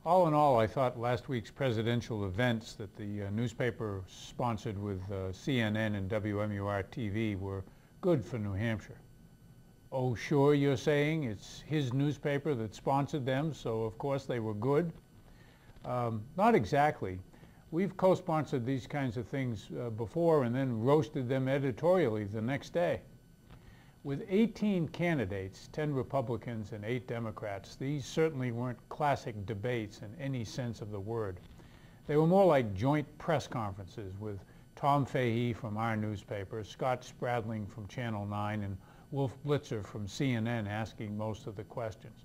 All in all, I thought last week's presidential events that the newspaper sponsored with CNN and WMUR-TV were good for New Hampshire. Oh, sure, you're saying it's his newspaper that sponsored them, so of course they were good? Not exactly. We've co-sponsored these kinds of things before and then roasted them editorially the next day. With 18 candidates, 10 Republicans and 8 Democrats, these certainly weren't classic debates in any sense of the word. They were more like joint press conferences with Tom Fahey from our newspaper, Scott Spradling from Channel 9, and Wolf Blitzer from CNN asking most of the questions.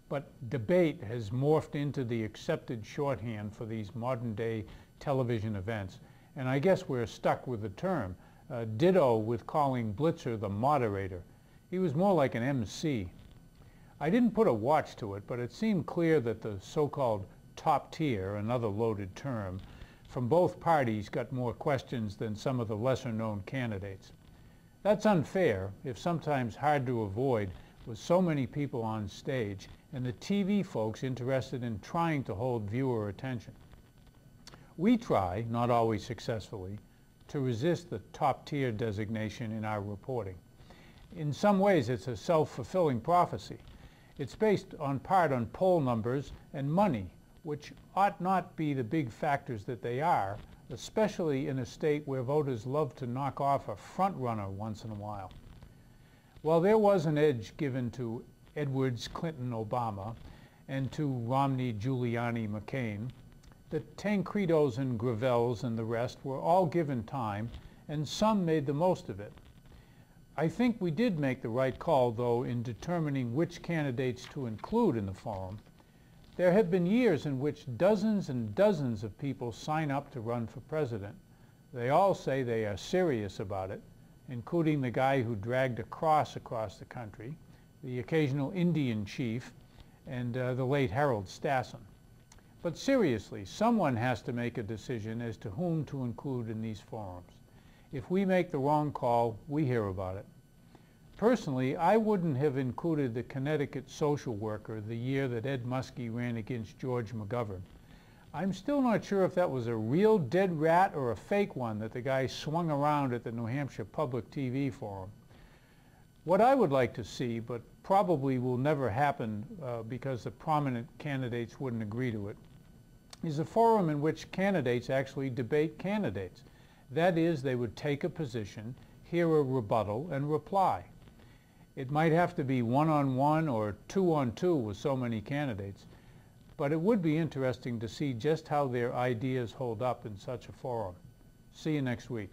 But debate has morphed into the accepted shorthand for these modern-day television events, and I guess we're stuck with the term. Ditto with calling Blitzer the moderator. He was more like an MC. I didn't put a watch to it, but it seemed clear that the so-called top tier, another loaded term, from both parties got more questions than some of the lesser-known candidates. That's unfair, if sometimes hard to avoid, with so many people on stage and the TV folks interested in trying to hold viewer attention. We try, not always successfully, to resist the top-tier designation in our reporting. In some ways, it's a self-fulfilling prophecy. It's based on part on poll numbers and money, which ought not be the big factors that they are, especially in a state where voters love to knock off a front-runner once in a while. While there was an edge given to Edwards, Clinton, Obama, and to Romney, Giuliani, McCain, the Tancredos and Gravels and the rest were all given time, and some made the most of it. I think we did make the right call, though, in determining which candidates to include in the forum. There have been years in which dozens and dozens of people sign up to run for president. They all say they are serious about it, including the guy who dragged a cross across the country, the occasional Indian chief, and the late Harold Stassen. But seriously, someone has to make a decision as to whom to include in these forums. If we make the wrong call, we hear about it. Personally, I wouldn't have included the Connecticut social worker the year that Ed Muskie ran against George McGovern. I'm still not sure if that was a real dead rat or a fake one that the guy swung around at the New Hampshire Public TV forum. What I would like to see, but probably will never happen because the prominent candidates wouldn't agree to it, is a forum in which candidates actually debate candidates. That is, they would take a position, hear a rebuttal, and reply. It might have to be one-on-one or two-on-two with so many candidates, but it would be interesting to see just how their ideas hold up in such a forum. See you next week.